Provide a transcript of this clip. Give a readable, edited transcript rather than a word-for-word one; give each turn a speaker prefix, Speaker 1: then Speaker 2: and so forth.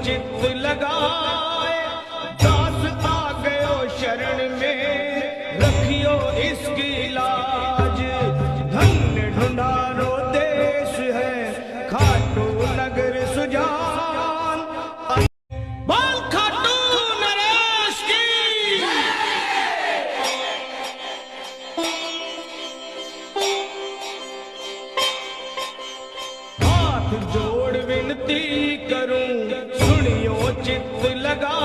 Speaker 1: चित्त लगाए, दास आ गयो शरण में, रखियो इसकी लाज। धन्य ढूंढारो देश है खाटू नगर सुजान। बोल खाटू नरेश की। हाथ जोड़ विनती करूं, सुनियो चित्त लगा।